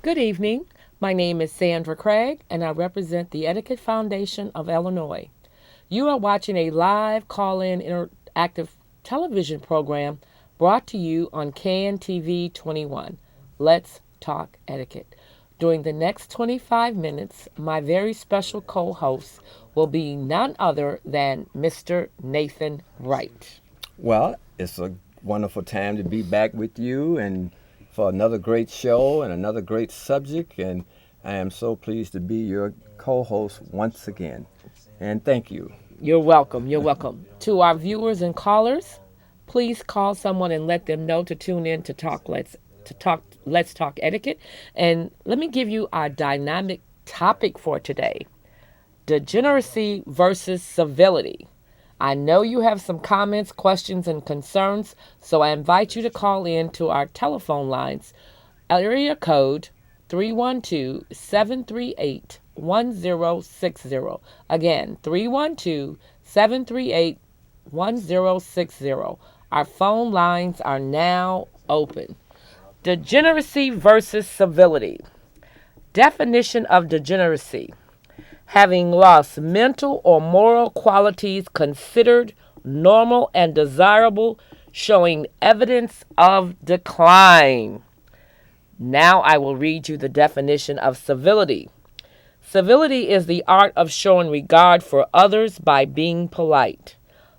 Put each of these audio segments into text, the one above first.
Good evening. My name is Sandra Craig, and I represent the Etiquette Foundation of Illinois. You are watching a live call in interactive television program brought to you on CAN TV 21. Let's talk etiquette. During the next 25 minutes, my very special co host will be none other than Mr. Nathan Wright. Well, it's a wonderful time to be back with you and for another great show and another great subject. And I am so pleased to be your co host once again. And thank you. You're welcome. You're welcome. To our viewers and callers, please call someone and let them know to tune in to talk let's talk etiquette. And let me give you our dynamic topic for today: degeneracy versus civility. I know you have some comments, questions, and concerns, so I invite you to call in to our telephone lines. Area code 312-738-1060. Again, 312-738-1060. Our phone lines are now open. Degeneracy versus civility. Definition of degeneracy: having lost mental or moral qualities considered normal and desirable, showing evidence of decline. Now I will read you the definition of civility. Civility is the art of showing regard for others by being polite,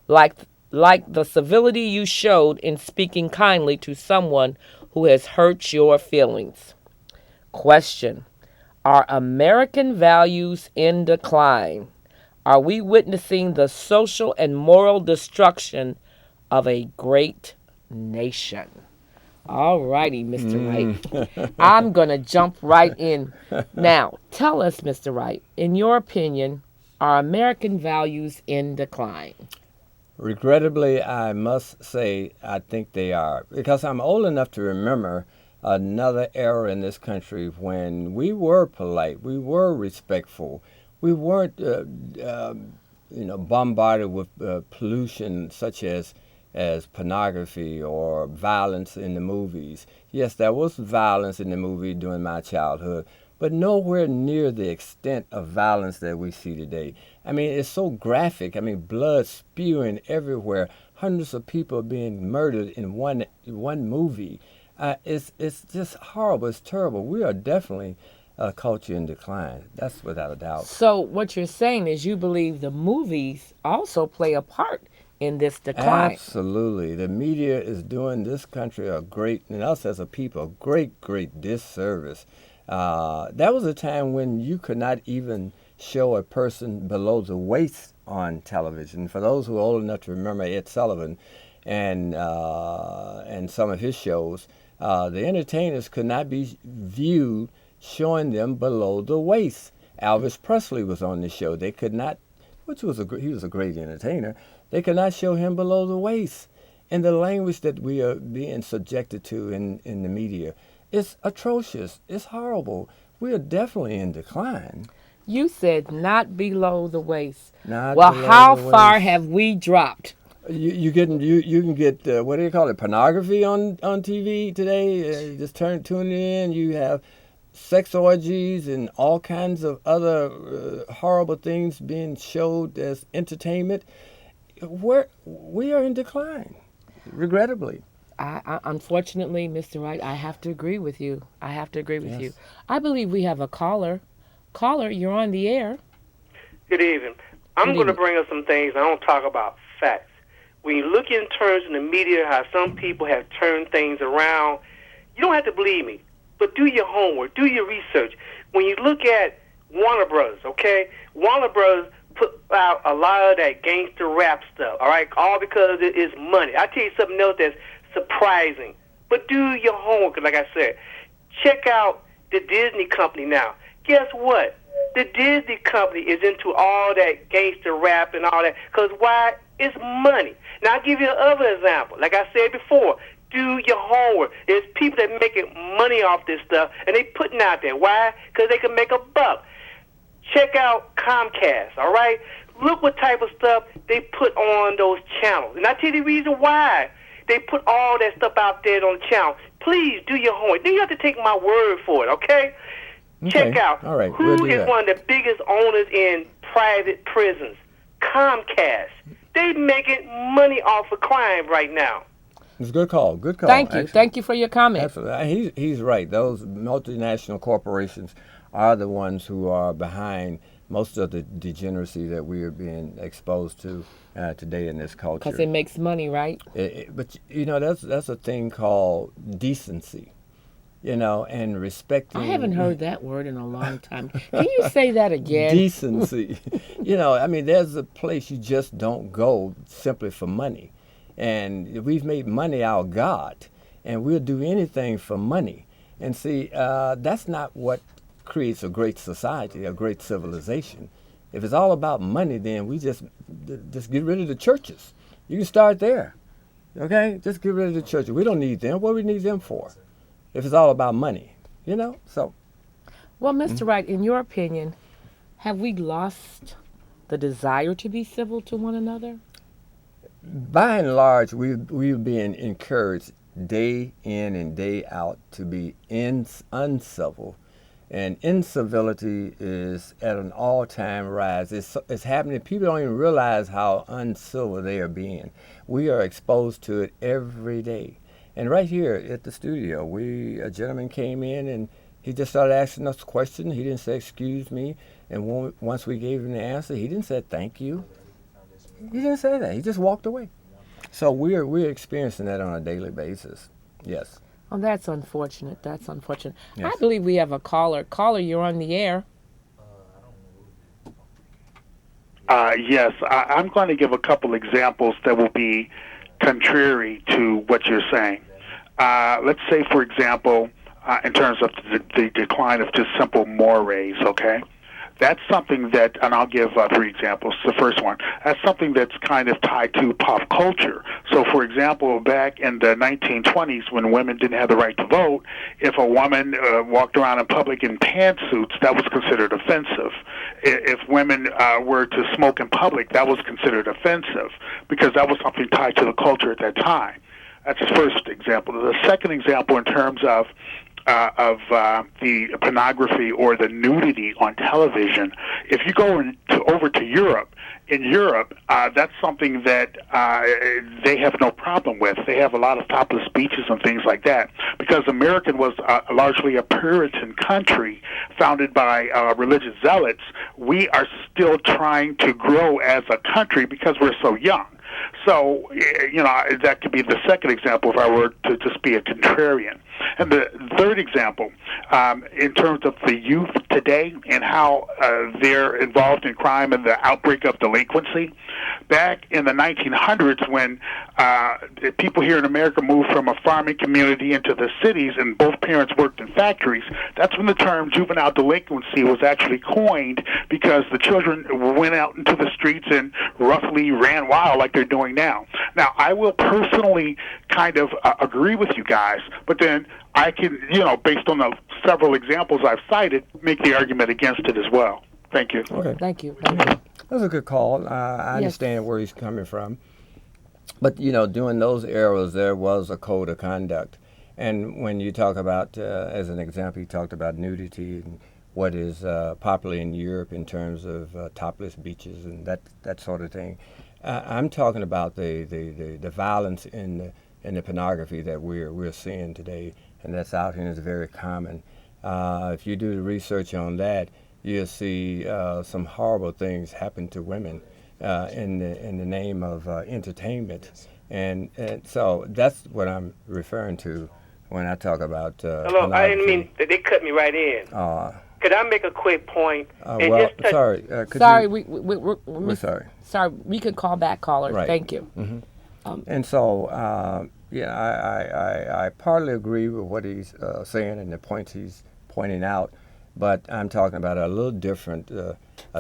like like the civility you showed in speaking kindly to someone who has hurt your feelings. Question: are American values in decline? Are we witnessing the social and moral destruction of a great nation? All righty, Mr. Wright. Mm. I'm going to jump right in. Now, tell us, Mr. Wright, in your opinion, are American values in decline? Regrettably, I must say I think they are because I'm old enough to remember another era in this country when we were polite, we were respectful, we weren't, bombarded with pollution such as pornography or violence in the movies. Yes, there was violence in the movie during my childhood, but nowhere near the extent of violence that we see today. I mean, it's so graphic. I mean, blood spewing everywhere, hundreds of people being murdered in one movie. It's just horrible. It's terrible. We are definitely a culture in decline. That's without a doubt. So, what you're saying is you believe the movies also play a part in this decline. Absolutely. The media is doing this country a great, and us as a people, a great, great disservice. That was a time when you could not even show a person below the waist on television. For those who are old enough to remember Ed Sullivan and some of his shows, the entertainers could not be viewed showing them below the waist. Elvis Presley was on the show. They could not, he was a great entertainer. They could not show him below the waist. And the language that we are being subjected to in the media, it's atrocious. It's horrible. We are definitely in decline. You said not below the waist. Not Well, below how the far waist. have we dropped? You can get what do you call it, pornography on TV today. You just tune it in. You have sex orgies and all kinds of other horrible things being showed as entertainment. We are in decline, regrettably. Unfortunately, Mr. Wright, I have to agree with you. I have to agree with you. Yes. I believe we have a caller. Caller, you're on the air. Good evening. Good I'm going to evening. bring up some things. I don't talk about facts. When you look in terms in the media, how some people have turned things around, you don't have to believe me, but do your homework, do your research. When you look at Warner Brothers, okay, Warner Brothers put out a lot of that gangster rap stuff, all right, all because it is money. I'll tell you something else that's surprising, but do your homework, like I said. Check out the Disney company now. Guess what? The Disney company is into all that gangster rap and all that. Because why? It's money. Now, I'll give you another example. Like I said before, do your homework. There's people that making money off this stuff, and they putting out there. Why? Because they can make a buck. Check out Comcast, all right? Look what type of stuff they put on those channels. And I'll tell you the reason why. They put all that stuff out there on the channel. Please do your homework. Then you have to take my word for it, okay? Check out All right. who We'll do is that. one of the biggest owners in private prisons. Comcast. They making money off of crime right now. It's a good call. Good call. Thank you. Actually. Thank you for your comment. Absolutely. He's right. Those multinational corporations are the ones who are behind most of the degeneracy that we are being exposed to today in this culture. Because it makes money, right? But you know, that's a thing called decency. You know, and respecting. I haven't heard that word in a long time. Can you say that again? Decency. You know, I mean, there's a place you just don't go simply for money. And we've made money our God, and we'll do anything for money. And see, that's not what creates a great society, a great civilization. If it's all about money, then we just get rid of the churches. You can start there, okay? Just get rid of the churches. We don't need them. What do we need them for? If it's all about money, you know? So. Well, Mr. Wright, in your opinion, have we lost the desire to be civil to one another? By and large, we've been encouraged day in and day out to be uncivil, and incivility is at an all-time rise. It's happening. People don't even realize how uncivil they are being. We are exposed to it every day. And right here at the studio, a gentleman came in and he just started asking us questions. He didn't say, excuse me. And once we gave him the answer, he didn't say thank you. He didn't say that. He just walked away. So we're experiencing that on a daily basis. Yes. Oh, that's unfortunate. That's unfortunate. Yes. I believe we have a caller. Caller, you're on the air. Yes, I'm going to give a couple examples that will be contrary to what you're saying. Let's say, for example, in terms of the decline of just simple mores, okay? That's something that, and I'll give 3 examples. The first one, that's something that's kind of tied to pop culture. So, for example, back in the 1920s when women didn't have the right to vote, if a woman walked around in public in pantsuits, that was considered offensive. If women were to smoke in public, that was considered offensive because that was something tied to the culture at that time. That's the first example. The second example in terms of the pornography or the nudity on television, if you go over to Europe, in Europe, that's something that they have no problem with. They have a lot of topless beaches and things like that because America was largely a Puritan country founded by religious zealots. We are still trying to grow as a country because we're so young. So, you know, that could be the second example if I were to just be a contrarian. And the third example, in terms of the youth today and how they're involved in crime and the outbreak of delinquency, back in the 1900s when people here in America moved from a farming community into the cities and both parents worked in factories, that's when the term juvenile delinquency was actually coined because the children went out into the streets and roughly ran wild like they're doing now. Now, I will personally kind of agree with you guys, but then I can, you know, based on the several examples I've cited, make the argument against it as well. Thank you. Okay. Thank you. Thank you. That's a good call. I understand where he's coming from. But, you know, during those eras, there was a code of conduct. And when you talk about, as an example, you talked about nudity and what is popular in Europe in terms of topless beaches and that sort of thing. I'm talking about the violence in the pornography that we're seeing today, and that's out here and it's very common. If you do the research on that, you'll see some horrible things happen to women in the name of entertainment, and so that's what I'm referring to when I talk about. Hello, I didn't mean that they cut me right in. Could I make a quick point? Well, sorry. Sorry, we're sorry. Sorry, we could call back caller. Right. Thank you. Mm-hmm. And so, I partly agree with what he's saying and the points he's pointing out, but I'm talking about a little different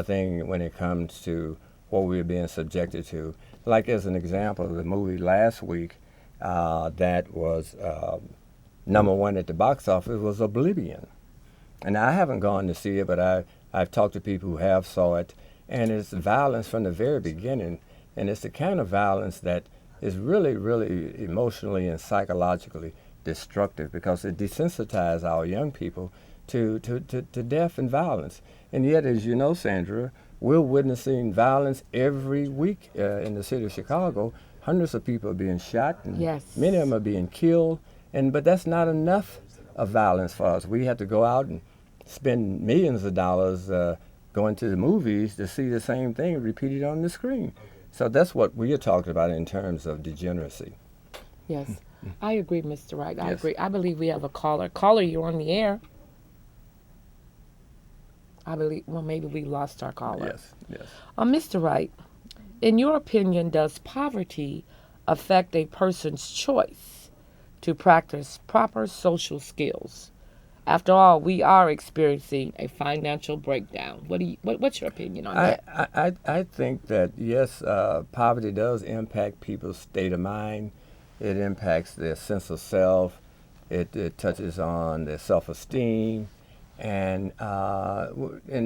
thing when it comes to what we're being subjected to. Like as an example, the movie last week that was #1 at the box office was Oblivion. And I haven't gone to see it, but I've talked to people who have saw it, and it's violence from the very beginning, and it's the kind of violence that is really, really emotionally and psychologically destructive because it desensitizes our young people to death and violence. And yet, as you know, Sandra, we're witnessing violence every week in the city of Chicago. Hundreds of people are being shot, and Yes. many of them are being killed. But that's not enough of violence for us. We have to go out and spend millions of dollars going to the movies to see the same thing repeated on the screen. So that's what we are talking about in terms of degeneracy. Yes. I agree, Mr. Wright. I Yes. agree. I believe we have a caller. Caller, you're on the air. I believe, well, maybe we lost our caller. Yes, yes. Mr. Wright, in your opinion, does poverty affect a person's choice to practice proper social skills? After all, we are experiencing a financial breakdown. What's your opinion on that? I think that, yes, poverty does impact people's state of mind. It impacts their sense of self. It touches on their self-esteem. And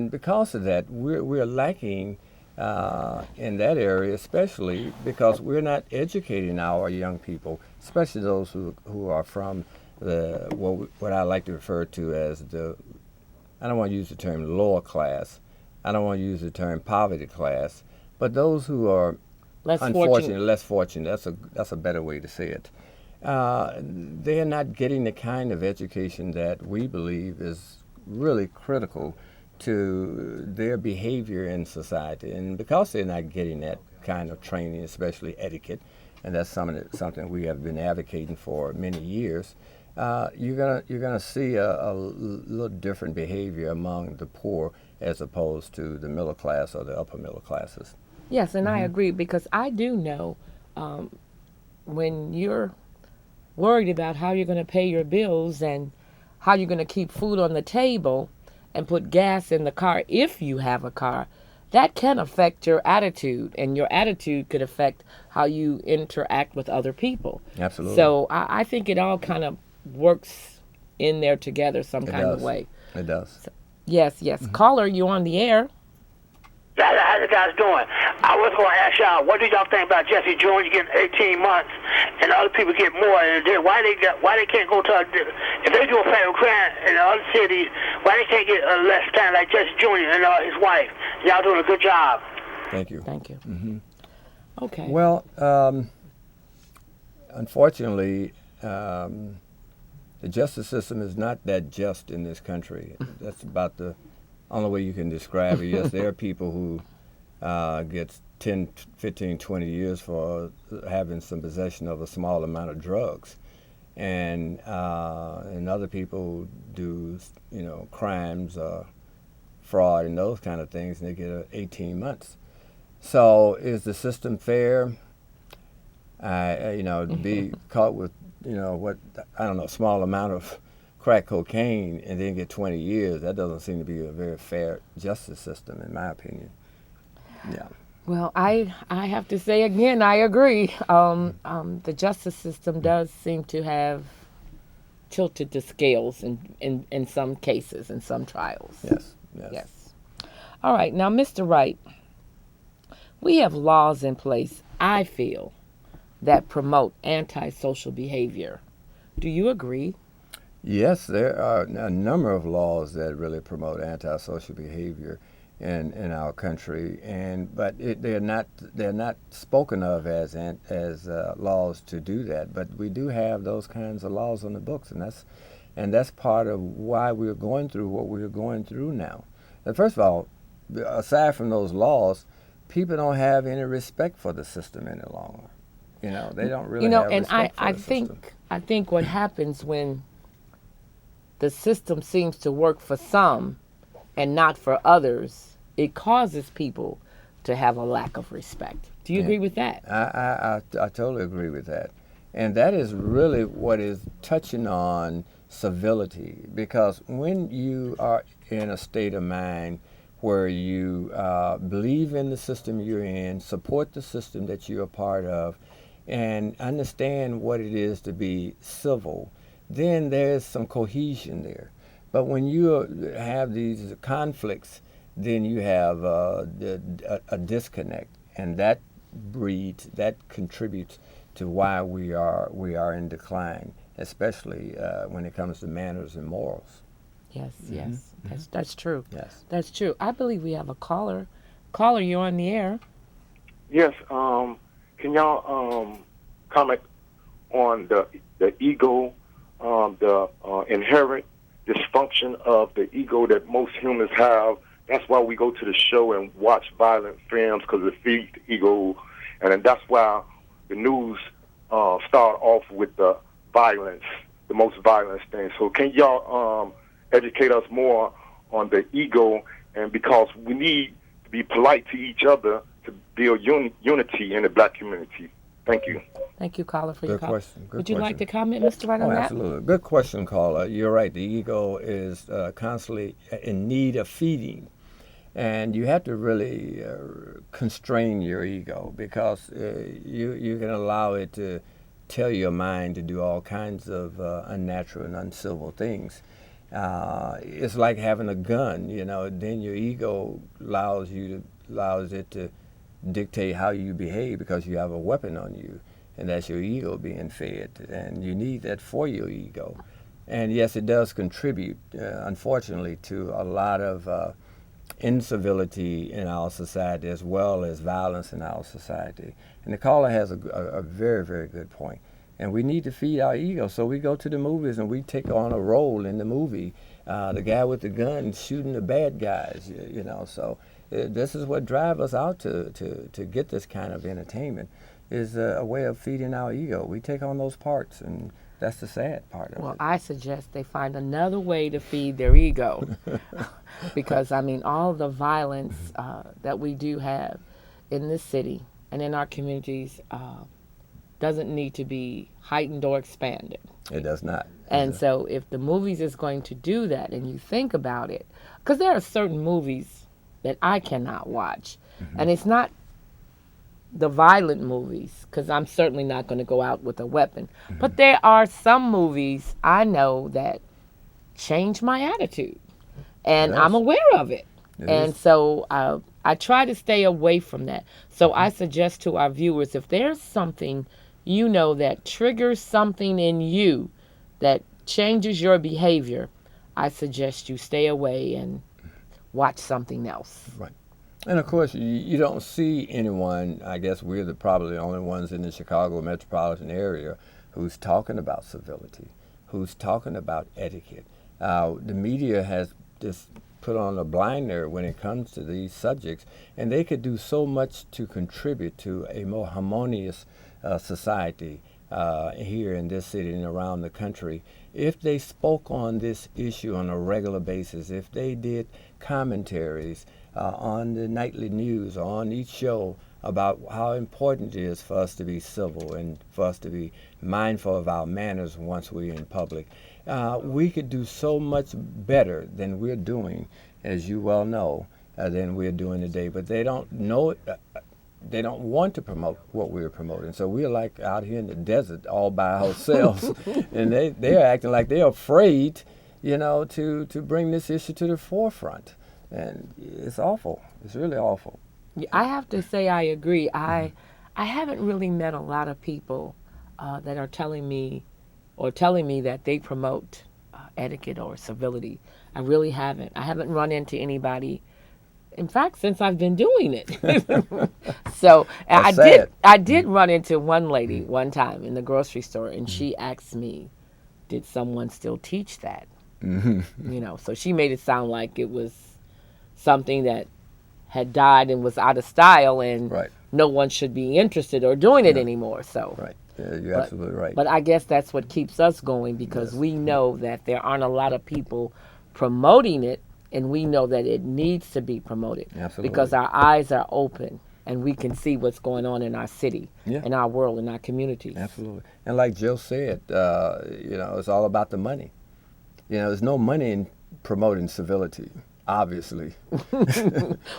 because of that, we're lacking in that area, especially because we're not educating our young people, especially those who are from what I like to refer to as I don't want to use the term lower class, I don't want to use the term poverty class, but those who are Less fortunate. That's a better way to say it. They are not getting the kind of education that we believe is really critical to their behavior in society. And because they're not getting that kind of training, especially etiquette, and that's something we have been advocating for many years, you're gonna see a little different behavior among the poor as opposed to the middle class or the upper middle classes. Yes, and I agree because I do know when you're worried about how you're going to pay your bills and how you're going to keep food on the table and put gas in the car if you have a car, that can affect your attitude, and your attitude could affect how you interact with other people. Absolutely. So I think it all kind of works in there together some It kind does. of way. It does. Yes. Caller, you on the air. How you guys doing? I was going to ask y'all, what do y'all think about Jesse Jones getting 18 months and other people get more? And then why they can't go to if they do a federal crime in the other cities, why they can't get less time like Jesse Jr. and his wife? Y'all doing a good job. Thank you. Thank you. Mm-hmm. Okay. Well, unfortunately, the justice system is not that just in this country. That's about the only way you can describe it. Yes, there are people who get 10, 15, 20 years for having some possession of a small amount of drugs. And other people do, crimes, fraud, and those kind of things, and they get 18 months. So is the system fair? Be caught with, a small amount of crack cocaine and then get 20 years, that doesn't seem to be a very fair justice system, in my opinion. Yeah. Well, I have to say again, I agree. The justice system does seem to have tilted the scales in some cases, in some trials. Yes. All right. Now, Mr. Wright, we have laws in place, I feel, that promote antisocial behavior. Do you agree? Yes, there are a number of laws that really promote antisocial behavior in our country, but they're not spoken of as laws to do that. But we do have those kinds of laws on the books, and that's part of why we're going through what we're going through now. And first of all, aside from those laws, people don't have any respect for the system any longer. They don't really have respect for the system. I think what happens when the system seems to work for some and not for others, it causes people to have a lack of respect. Do you agree with that? I totally agree with that. And that is really what is touching on civility, because when you are in a state of mind where you believe in the system you're in, support the system that you're a part of, and understand what it is to be civil, then there's some cohesion there. But when you have these conflicts, then you have a disconnect, and that contributes to why we are in decline, especially when it comes to manners and morals. Yes, yes. That's true. Yes. That's true. I believe we have a caller. Caller, you're on the air. Yes. Can y'all comment on the ego, the inherent dysfunction of the ego that most humans have? That's why we go to the show and watch violent films, because it feeds the ego, and then that's why the news start off with the violence, the most violent thing. So can y'all educate us more on the ego, and because we need to be polite to each other to build unity in the black community. Thank you. Thank you, caller, for your Good call. question. Good Would you like to question. comment, Mr. Wright, on Oh, that? absolutely. Good question, caller. You're right. The ego is constantly in need of feeding. And you have to really constrain your ego, because you can allow it to tell your mind to do all kinds of unnatural and uncivil things. It's like having a gun, then your ego allows it to dictate how you behave, because you have a weapon on you, and that's your ego being fed, and you need that for your ego. And yes, it does contribute, unfortunately, to a lot of incivility in our society, as well as violence in our society. And the caller has a very, very good point. And we need to feed our ego. So we go to the movies and we take on a role in the movie. The guy with the gun shooting the bad guys, So this is what drives us out to get this kind of entertainment, is a way of feeding our ego. We take on those parts, and that's the sad part of Well, it. I suggest they find another way to feed their ego. Because, all the violence that we do have in this city and in our communities doesn't need to be heightened or expanded. It does not. And so if the movies is going to do that, and you think about it, because there are certain movies that I cannot watch, and it's not the violent movies, because I'm certainly not going to go out with a weapon, but there are some movies I know that change my attitude, and Yes. I'm aware of it. And so I try to stay away from that. So I suggest to our viewers, if there's something that triggers something in you that changes your behavior, I suggest you stay away and watch something else. Right. And of course, you don't see anyone, I guess we're probably the only ones in the Chicago metropolitan area who's talking about civility, who's talking about etiquette. The media has just put on a blinder when it comes to these subjects, and they could do so much to contribute to a more harmonious society here in this city and around the country if they spoke on this issue on a regular basis, if they did commentaries on the nightly news or on each show about how important it is for us to be civil and for us to be mindful of our manners once we're in public. We could do so much better than we're doing, as you well know, than we're doing today. But they don't know it. They don't want to promote what we're promoting. So we're like out here in the desert all by ourselves. And they're acting like they're afraid, to bring this issue to the forefront. And it's awful. It's really awful. I have to say I agree. I haven't really met a lot of people that are telling me that they promote etiquette or civility. I really haven't. I haven't run into anybody, in fact, since I've been doing it. So That's sad. I did run into one lady one time in the grocery store, and she asked me, did someone still teach that? So she made it sound like it was something that had died and was out of style, and Right. no one should be interested or doing it anymore. So Right. Yeah, you're absolutely right. But I guess that's what keeps us going, because we know that there aren't a lot of people promoting it, and we know that it needs to be promoted. Absolutely. Because our eyes are open and we can see what's going on in our city, Yeah. in our world, in our communities. Absolutely. And like Jill said, it's all about the money. There's no money in promoting civility, obviously.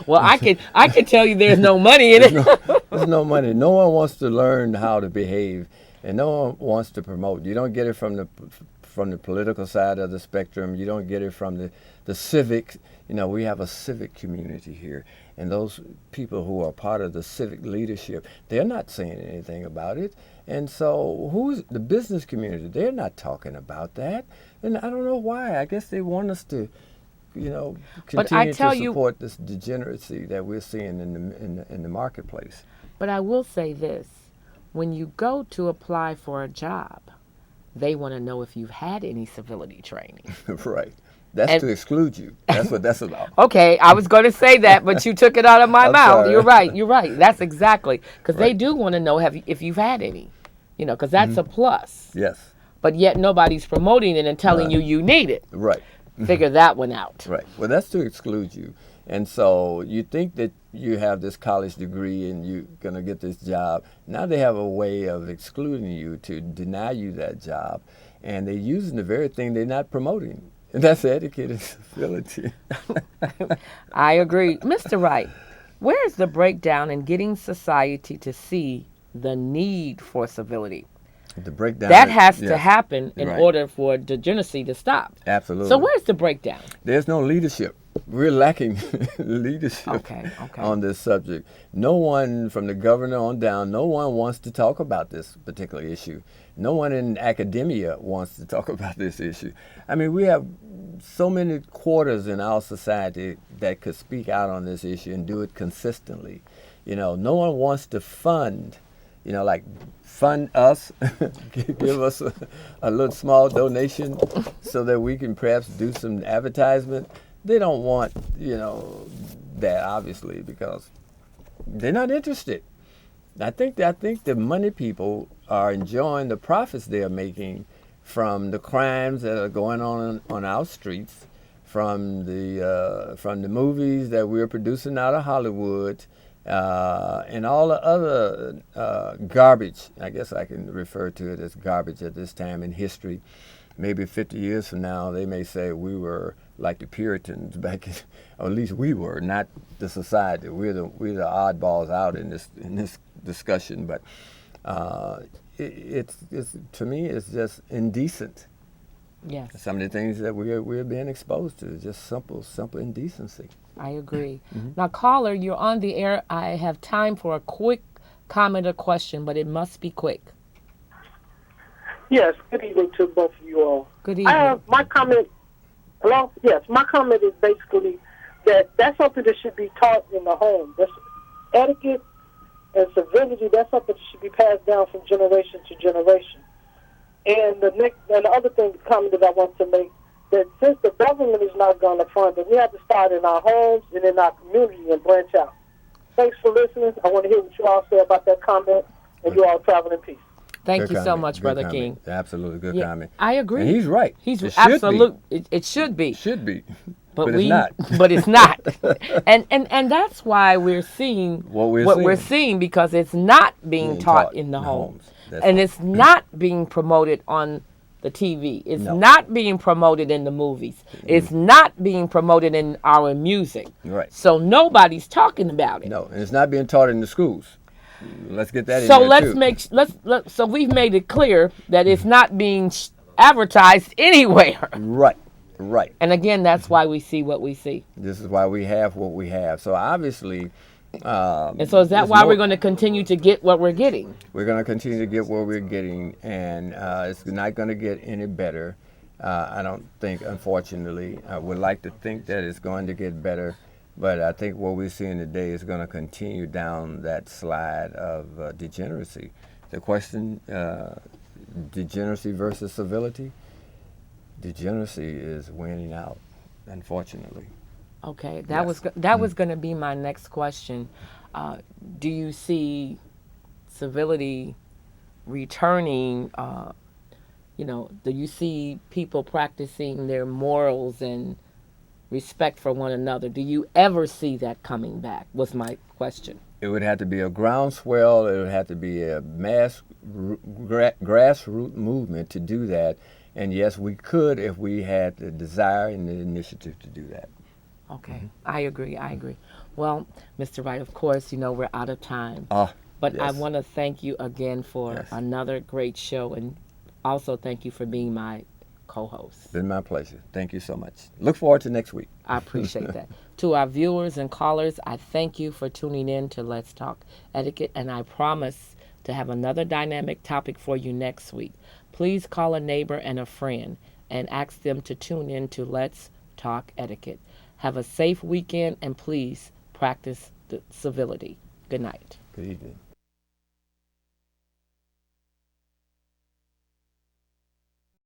Well, I can tell you there's no money in it. There's no money. No one wants to learn how to behave, and no one wants to promote. You don't get it from from the political side of the spectrum. You don't get it from the civic. We have a civic community here, and those people who are part of the civic leadership, they're not saying anything about it. And so who's the business community? They're not talking about that. And I don't know why. I guess they want us to, continue to support this degeneracy that we're seeing in the marketplace. But I will say this. When you go to apply for a job, they want to know if you've had any civility training. Right. That's to exclude you. That's what that's about. Okay, I was going to say that, but you took it out of my mouth. Sorry. You're right. That's exactly. Because they do want to know if you've had any, because that's a plus. Yes. But yet nobody's promoting it and telling you need it. Right. Figure that one out. Right. Well, that's to exclude you. And so you think that you have this college degree and you're going to get this job. Now they have a way of excluding you to deny you that job. And they're using the very thing they're not promoting. And that's etiquette and civility. I agree. Mr. Wright, where is the breakdown in getting society to see the need for civility? The breakdown. That has to happen in order for degeneracy to stop. Absolutely. So where's the breakdown? There's no leadership. We're lacking leadership on this subject. No one from the governor on down, no one wants to talk about this particular issue. No one in academia wants to talk about this issue. I mean, we have so many quarters in our society that could speak out on this issue and do it consistently. No one wants to fund, fund us, give us a little small donation so that we can perhaps do some advertisement. They don't want, that obviously because they're not interested. I think the money people are enjoying the profits they are making from the crimes that are going on our streets, from the movies that we're producing out of Hollywood, and all the other garbage. I guess I can refer to it as garbage at this time in history. Maybe 50 years from now, they may say we were like the Puritans back in, or at least we were, not the society. We're the oddballs out in this discussion. But it's to me, it's just indecent. Yes. Some of the things that we're being exposed to is just simple indecency. I agree. Now, caller, you're on the air. I have time for a quick comment or question, but it must be quick. Yes, good evening to both of you all. Good evening. My comment, hello? Yes, my comment is basically that's something that should be taught in the home. That's etiquette and civility, that's something that should be passed down from generation to generation. And the other comment that I want to make, that since the government is not going to fund it, we have to start in our homes and in our community and branch out. Thanks for listening. I want to hear what you all say about that comment, and you all travel in peace. Thank you so much, Brother King. Absolutely good comment. I agree. And he's right. He's absolute. It should be. Should be. But it's not. But it's not. and that's why we're seeing what we're seeing, because it's not being taught in the homes. And it's not being promoted on the TV. It's not being promoted in the movies. It's not being promoted in our music. Right. So nobody's talking about it. No, and it's not being taught in the schools. Let's get that in so there so we've made it clear that it's not being advertised anywhere. Right. And again, that's why we see what we see. This is why we have what we have. So obviously, and so is that why we're going to continue to get what we're getting? We're going to continue to get what we're getting, and it's not going to get any better. I don't think, unfortunately. I would like to think that it's going to get better. But I think what we're seeing today is going to continue down that slide of degeneracy. The question, degeneracy versus civility, degeneracy is winning out, unfortunately. Okay, that was going to be my next question. Do you see civility returning? Do you see people practicing their morals and respect for one another? Do you ever see that coming back, was my question. It would have to be a groundswell. It would have to be a mass grassroots movement to do that. And yes, we could if we had the desire and the initiative to do that. Okay, I agree. Well, Mr. Wright, of course, we're out of time. But yes. I want to thank you again for another great show, and also thank you for being my co-host. Been my pleasure. Thank you so much. Look forward to next week. I appreciate that. To our viewers and callers, I thank you for tuning in to Let's Talk Etiquette, and I promise to have another dynamic topic for you next week. Please call a neighbor and a friend and ask them to tune in to Let's Talk Etiquette. Have a safe weekend, and please practice the civility. Good night. Good evening.